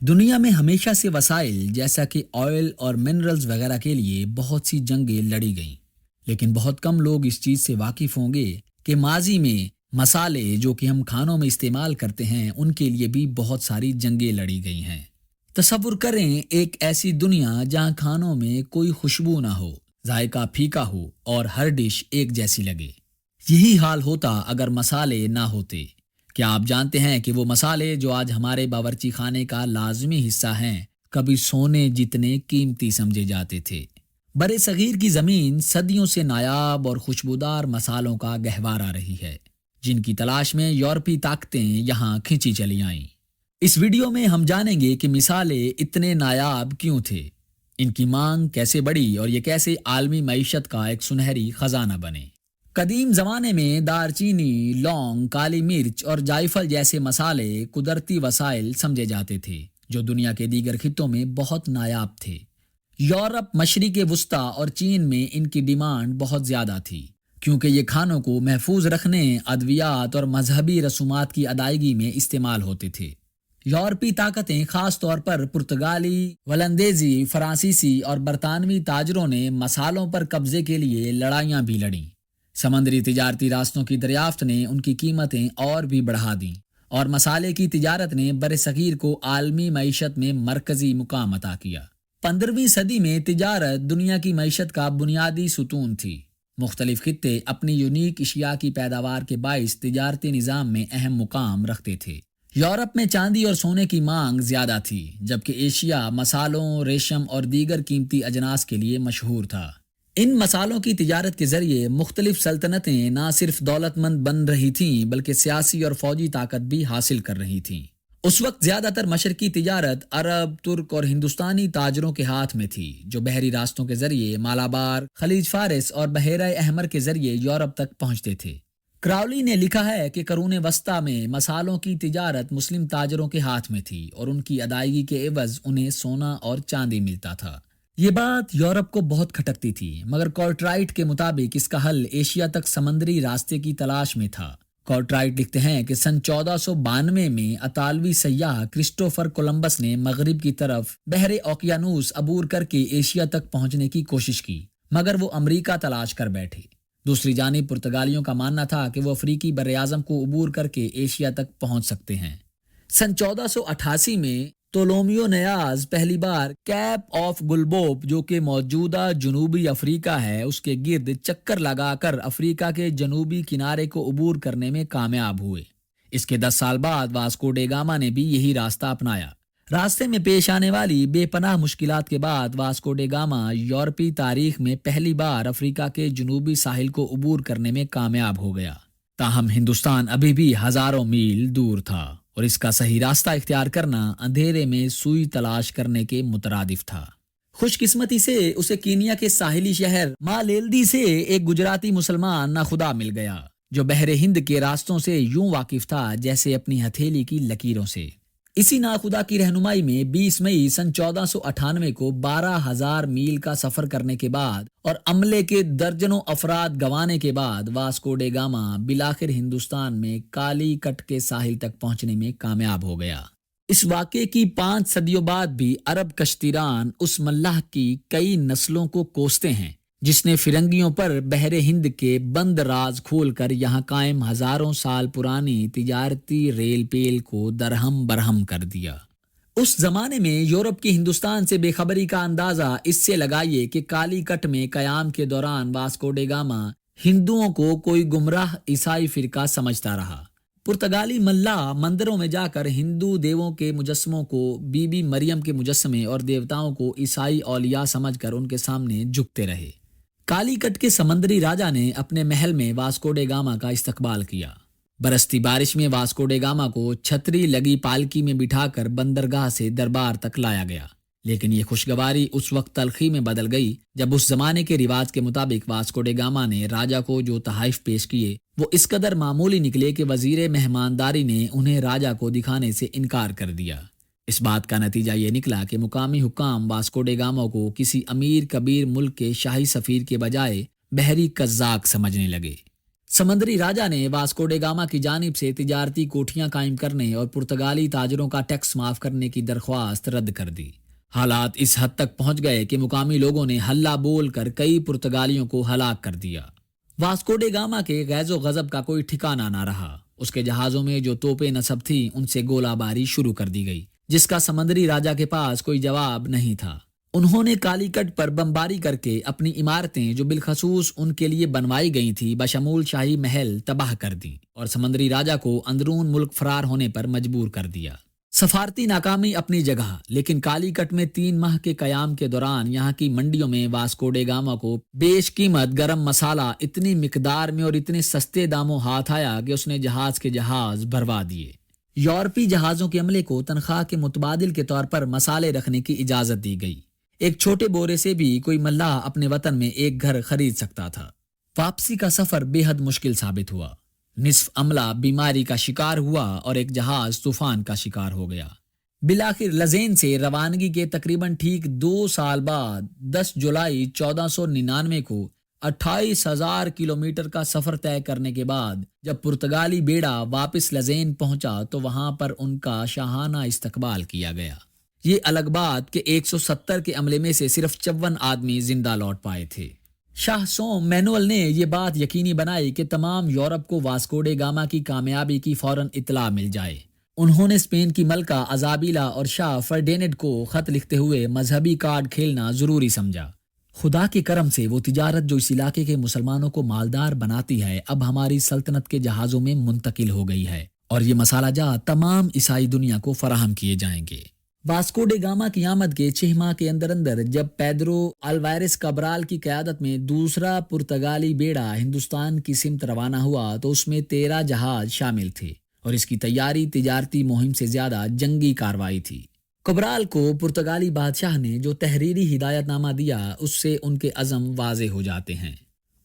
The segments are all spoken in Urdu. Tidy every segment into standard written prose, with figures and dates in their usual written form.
دنیا میں ہمیشہ سے وسائل جیسا کہ آئل اور منرلز وغیرہ کے لیے بہت سی جنگیں لڑی گئیں، لیکن بہت کم لوگ اس چیز سے واقف ہوں گے کہ ماضی میں مسالے جو کہ ہم کھانوں میں استعمال کرتے ہیں ان کے لیے بھی بہت ساری جنگیں لڑی گئی ہیں۔ تصور کریں ایک ایسی دنیا جہاں کھانوں میں کوئی خوشبو نہ ہو، ذائقہ پھیکا ہو اور ہر ڈش ایک جیسی لگے۔ یہی حال ہوتا اگر مسالے نہ ہوتے۔ کیا آپ جانتے ہیں کہ وہ مسالے جو آج ہمارے باورچی خانے کا لازمی حصہ ہیں، کبھی سونے جتنے قیمتی سمجھے جاتے تھے؟ برِ صغیر کی زمین صدیوں سے نایاب اور خوشبودار مسالوں کا گہوارہ رہی ہے، جن کی تلاش میں یورپی طاقتیں یہاں کھنچی چلی آئیں۔ اس ویڈیو میں ہم جانیں گے کہ مسالے اتنے نایاب کیوں تھے، ان کی مانگ کیسے بڑھی اور یہ کیسے عالمی معیشت کا ایک سنہری خزانہ بنے۔ قدیم زمانے میں دار چینی، لونگ، کالی مرچ اور جائفل جیسے مسالے قدرتی وسائل سمجھے جاتے تھے جو دنیا کے دیگر خطوں میں بہت نایاب تھے۔ یورپ، مشرق وسطیٰ اور چین میں ان کی ڈیمانڈ بہت زیادہ تھی کیونکہ یہ کھانوں کو محفوظ رکھنے، ادویات اور مذہبی رسومات کی ادائیگی میں استعمال ہوتے تھے۔ یورپی طاقتیں خاص طور پر پرتگالی، ولندیزی، فرانسیسی اور برطانوی تاجروں نے مسالوں پر قبضے کے لیے لڑائیاں بھی لڑیں۔ سمندری تجارتی راستوں کی دریافت نے ان کی قیمتیں اور بھی بڑھا دیں اور مسالے کی تجارت نے برصغیر کو عالمی معیشت میں مرکزی مقام عطا کیا۔ 15ویں صدی میں تجارت دنیا کی معیشت کا بنیادی ستون تھی۔ مختلف خطے اپنی یونیک اشیاء کی پیداوار کے باعث تجارتی نظام میں اہم مقام رکھتے تھے۔ یورپ میں چاندی اور سونے کی مانگ زیادہ تھی، جبکہ ایشیا مسالوں، ریشم اور دیگر قیمتی اجناس کے لیے مشہور تھا۔ ان مسالوں کی تجارت کے ذریعے مختلف سلطنتیں نہ صرف دولت مند بن رہی تھیں بلکہ سیاسی اور فوجی طاقت بھی حاصل کر رہی تھیں۔ اس وقت زیادہ تر مشرقی تجارت عرب، ترک اور ہندوستانی تاجروں کے ہاتھ میں تھی جو بحری راستوں کے ذریعے مالابار، خلیج فارس اور بحیرہ احمر کے ذریعے یورپ تک پہنچتے تھے۔ کراؤلی نے لکھا ہے کہ قرون وسطیٰ میں مسالوں کی تجارت مسلم تاجروں کے ہاتھ میں تھی اور ان کی ادائیگی کے عوض انہیں سونا اور چاندی ملتا تھا۔ یہ بات یورپ کو بہت کھٹکتی تھی، مگر کورٹرائٹ کے مطابق اس کا حل ایشیا تک سمندری راستے کی تلاش میں تھا۔ کورٹرائٹ لکھتے ہیں کہ سن 1492 میں اطالوی سیاح کرسٹوفر کولمبس نے مغرب کی طرف بحر اوقیانوس عبور کر کے ایشیا تک پہنچنے کی کوشش کی، مگر وہ امریکہ تلاش کر بیٹھے۔ دوسری جانب پرتگالیوں کا ماننا تھا کہ وہ افریقی براعظم کو عبور کر کے ایشیا تک پہنچ سکتے ہیں۔ سن 1488 میں تولومیو نیاز پہلی بار کیپ آف گلبوب جو کہ موجودہ جنوبی افریقہ ہے اس کے گرد چکر لگا کر افریقہ کے جنوبی کنارے کو عبور کرنے میں کامیاب ہوئے۔ اس کے 10 سال بعد واسکو ڈے گاما نے بھی یہی راستہ اپنایا۔ راستے میں پیش آنے والی بے پناہ مشکلات کے بعد واسکو ڈے گاما یورپی تاریخ میں پہلی بار افریقہ کے جنوبی ساحل کو عبور کرنے میں کامیاب ہو گیا۔ تاہم ہندوستان ابھی بھی ہزاروں میل دور تھا اور اس کا صحیح راستہ اختیار کرنا اندھیرے میں سوئی تلاش کرنے کے مترادف تھا۔ خوش قسمتی سے اسے کینیا کے ساحلی شہر مالیلدی سے ایک گجراتی مسلمان ناخدا مل گیا جو بحر ہند کے راستوں سے یوں واقف تھا جیسے اپنی ہتھیلی کی لکیروں سے۔ اسی ناخدا کی رہنمائی میں 20 مئی سن 1498 کو 12,000 میل کا سفر کرنے کے بعد اور عملے کے درجنوں افراد گنوانے کے بعد واسکو ڈے گاما بالآخر ہندوستان میں کالی کٹ کے ساحل تک پہنچنے میں کامیاب ہو گیا۔ اس واقعے کی 5 صدیوں بعد بھی عرب کشتیران اس ملاح کی کئی نسلوں کو کوستے ہیں جس نے فرنگیوں پر بحر ہند کے بند راز کھول کر یہاں قائم ہزاروں سال پرانی تجارتی ریل پیل کو درہم برہم کر دیا۔ اس زمانے میں یورپ کی ہندوستان سے بے خبری کا اندازہ اس سے لگائیے کہ کالی کٹ میں قیام کے دوران واسکو ڈے گاما ہندوؤں کو کوئی گمراہ عیسائی فرقہ سمجھتا رہا۔ پرتگالی ملاح مندروں میں جا کر ہندو دیووں کے مجسموں کو بی بی مریم کے مجسمے اور دیوتاؤں کو عیسائی اولیاء سمجھ کر ان کے سامنے جھکتے رہے۔ کالی کٹ کے سمندری راجا نے اپنے محل میں واسکو ڈے گاما کا استقبال کیا۔ برستی بارش میں واسکو ڈے گاما کو چھتری لگی پالکی میں بٹھا کر بندرگاہ سے دربار تک لایا گیا، لیکن یہ خوشگواری اس وقت تلخی میں بدل گئی جب اس زمانے کے رواج کے مطابق واسکو ڈے گاما نے راجا کو جو تحائف پیش کیے وہ اس قدر معمولی نکلے کہ وزیر مہمانداری نے انہیں راجا کو دکھانے سے انکار کر دیا۔ اس بات کا نتیجہ یہ نکلا کہ مقامی حکام واسکو ڈے گاما کو کسی امیر کبیر ملک کے شاہی سفیر کے بجائے بحری قزاق سمجھنے لگے۔ سمندری راجا نے واسکو ڈے گاما کی جانب سے تجارتی کوٹھیاں قائم کرنے اور پرتگالی تاجروں کا ٹیکس معاف کرنے کی درخواست رد کر دی۔ حالات اس حد تک پہنچ گئے کہ مقامی لوگوں نے ہلہ بول کر کئی پرتگالیوں کو ہلاک کر دیا۔ واسکو ڈے گاما کے غیظ و غضب کا کوئی ٹھکانہ نہ رہا۔ اس کے جہازوں میں جو توپیں نصب تھیں ان سے گولہ باری شروع کر دی گئی، جس کا سمندری راجا کے پاس کوئی جواب نہیں تھا۔ انہوں نے کالی کٹ پر بمباری کر کے اپنی عمارتیں جو بالخصوص ان کے لیے بنوائی گئی تھی بشمول شاہی محل تباہ کر دی اور سمندری راجا کو اندرون ملک فرار ہونے پر مجبور کر دیا۔ سفارتی ناکامی اپنی جگہ، لیکن کالی کٹ میں 3 ماہ کے قیام کے دوران یہاں کی منڈیوں میں واسکو ڈے گاما کو بیش قیمت گرم مسالہ اتنی مقدار میں اور اتنے سستے داموں ہاتھ آیا کہ اس نے جہاز کے جہاز بھروا دیے۔ یورپی جہازوں کے عملے کو تنخواہ کے متبادل کے طور پر مسالے رکھنے کی اجازت دی گئی۔ ایک چھوٹے بورے سے بھی کوئی ملاح اپنے وطن میں ایک گھر خرید سکتا تھا۔ واپسی کا سفر بے حد مشکل ثابت ہوا۔ نصف عملہ بیماری کا شکار ہوا اور ایک جہاز طوفان کا شکار ہو گیا۔ بالآخر لزین سے روانگی کے تقریباً ٹھیک 2 سال بعد 10 جولائی 1499 کو 28,000 کلومیٹر کا سفر طے کرنے کے بعد جب پرتگالی بیڑا واپس لزین پہنچا تو وہاں پر ان کا شاہانہ استقبال کیا گیا۔ یہ الگ بات کہ 170 کے عملے میں سے صرف 54 آدمی زندہ لوٹ پائے تھے۔ شاہ سوم مینوئل نے یہ بات یقینی بنائی کہ تمام یورپ کو واسکو ڈے گاما کی کامیابی کی فوراً اطلاع مل جائے۔ انہوں نے اسپین کی ملکہ ازابیلا اور شاہ فرڈینڈ کو خط لکھتے ہوئے مذہبی کارڈ کھیلنا ضروری سمجھا۔ خدا کے کرم سے وہ تجارت جو اس علاقے کے مسلمانوں کو مالدار بناتی ہے اب ہماری سلطنت کے جہازوں میں منتقل ہو گئی ہے اور یہ مسالہ جات تمام عیسائی دنیا کو فراہم کیے جائیں گے۔ واسکو ڈے گاما کی آمد کے 6 ماہ کے اندر جب پیدرو الوائرس کابرال کی قیادت میں دوسرا پرتگالی بیڑا ہندوستان کی سمت روانہ ہوا تو اس میں 13 جہاز شامل تھے اور اس کی تیاری تجارتی مہم سے زیادہ جنگی کارروائی تھی۔ کابرال کو پرتگالی بادشاہ نے جو تحریری ہدایت نامہ دیا اس سے ان کے عزم واضح ہو جاتے ہیں۔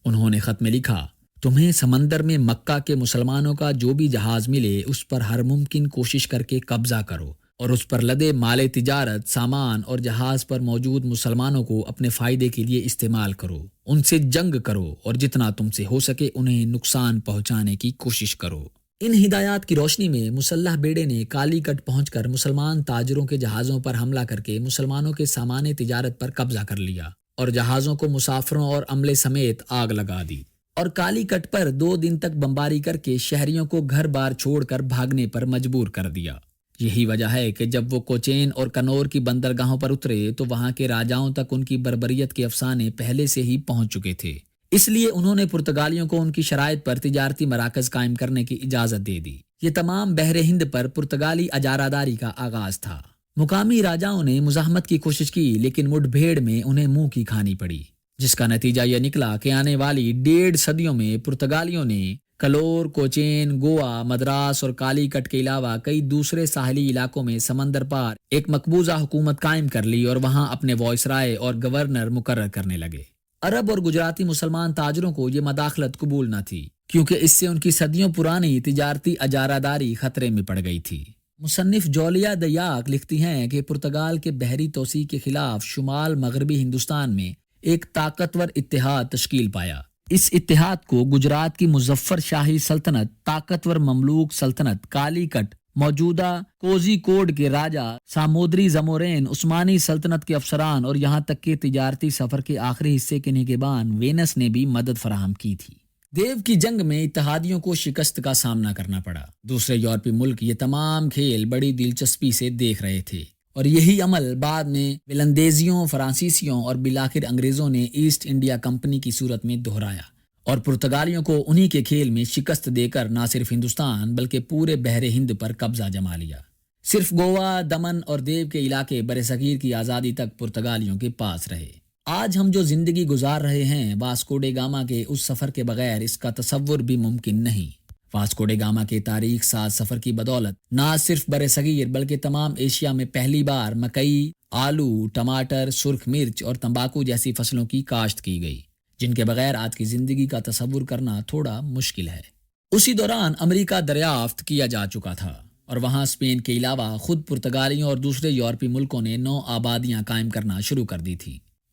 انہوں نے خط میں لکھا، تمہیں سمندر میں مکہ کے مسلمانوں کا جو بھی جہاز ملے اس پر ہر ممکن کوشش کر کے قبضہ کرو اور اس پر لدے مال تجارت، سامان اور جہاز پر موجود مسلمانوں کو اپنے فائدے کے لیے استعمال کرو، ان سے جنگ کرو اور جتنا تم سے ہو سکے انہیں نقصان پہنچانے کی کوشش کرو۔ ان ہدایات کی روشنی میں مسلح بیڑے نے کالی کٹ پہنچ کر مسلمان تاجروں کے جہازوں پر حملہ کر کے مسلمانوں کے سامان تجارت پر قبضہ کر لیا اور جہازوں کو مسافروں اور عملے سمیت آگ لگا دی اور کالی کٹ پر 2 دن تک بمباری کر کے شہریوں کو گھر بار چھوڑ کر بھاگنے پر مجبور کر دیا۔ یہی وجہ ہے کہ جب وہ کوچین اور کنور کی بندرگاہوں پر اترے تو وہاں کے راجاؤں تک ان کی بربریت کے افسانے پہلے سے ہی پہنچ چکے تھے، اس لیے انہوں نے پرتگالیوں کو ان کی شرائط پر تجارتی مراکز قائم کرنے کی اجازت دے دی۔ یہ تمام بحر ہند پر پرتگالی اجاراداری کا آغاز تھا۔ مقامی راجاؤں نے مزاحمت کی کوشش کی لیکن مڈ بھیڑ میں انہیں منہ کی کھانی پڑی، جس کا نتیجہ یہ نکلا کہ آنے والی 1.5 صدیوں میں پرتگالیوں نے کلور، کوچین، گوا، مدراس اور کالی کٹ کے علاوہ کئی دوسرے ساحلی علاقوں میں سمندر پار ایک مقبوضہ حکومت قائم کر لی اور وہاں اپنے وائسرائے اور گورنر مقرر کرنے لگے۔ عرب اور گجراتی مسلمان تاجروں کو یہ مداخلت قبول نہ تھی کیونکہ اس سے ان کی صدیوں پرانی تجارتی اجاراداری خطرے میں پڑ گئی تھی۔ مصنف جولیا دیاک لکھتی ہیں کہ پرتگال کے بحری توسیع کے خلاف شمال مغربی ہندوستان میں ایک طاقتور اتحاد تشکیل پایا۔ اس اتحاد کو گجرات کی مظفر شاہی سلطنت، طاقتور مملوک سلطنت کالی کٹ، موجودہ کوزی کوڈ کے راجا سامودری زمورین، عثمانی سلطنت کے افسران اور یہاں تک کہ تجارتی سفر کے آخری حصے کے نگہبان وینس نے بھی مدد فراہم کی تھی۔ دیو کی جنگ میں اتحادیوں کو شکست کا سامنا کرنا پڑا۔ دوسرے یورپی ملک یہ تمام کھیل بڑی دلچسپی سے دیکھ رہے تھے اور یہی عمل بعد میں ولندیزیوں، فرانسیسیوں اور بالآخر انگریزوں نے ایسٹ انڈیا کمپنی کی صورت میں دہرایا اور پرتگالیوں کو انہی کے کھیل میں شکست دے کر نہ صرف ہندوستان بلکہ پورے بحر ہند پر قبضہ جما لیا۔ صرف گوا، دمن اور دیو کے علاقے برصغیر کی آزادی تک پرتگالیوں کے پاس رہے۔ آج ہم جو زندگی گزار رہے ہیں واسکو ڈے گاما کے اس سفر کے بغیر اس کا تصور بھی ممکن نہیں۔ واسکو ڈے گاما کے تاریخ ساز سفر کی بدولت نہ صرف برصغیر بلکہ تمام ایشیا میں پہلی بار مکئی، آلو، ٹماٹر، سرخ مرچ اور تمباکو جیسی فصلوں کی کاشت کی گئی، جن کے بغیر آج کی زندگی کا تصور کرنا تھوڑا مشکل ہے۔ اسی دوران امریکہ دریافت کیا جا چکا تھا اور وہاں اسپین کے علاوہ خود پرتگالیوں اور دوسرے یورپی ملکوں نے 9 آبادیاں قائم کرنا شروع کر دی تھی۔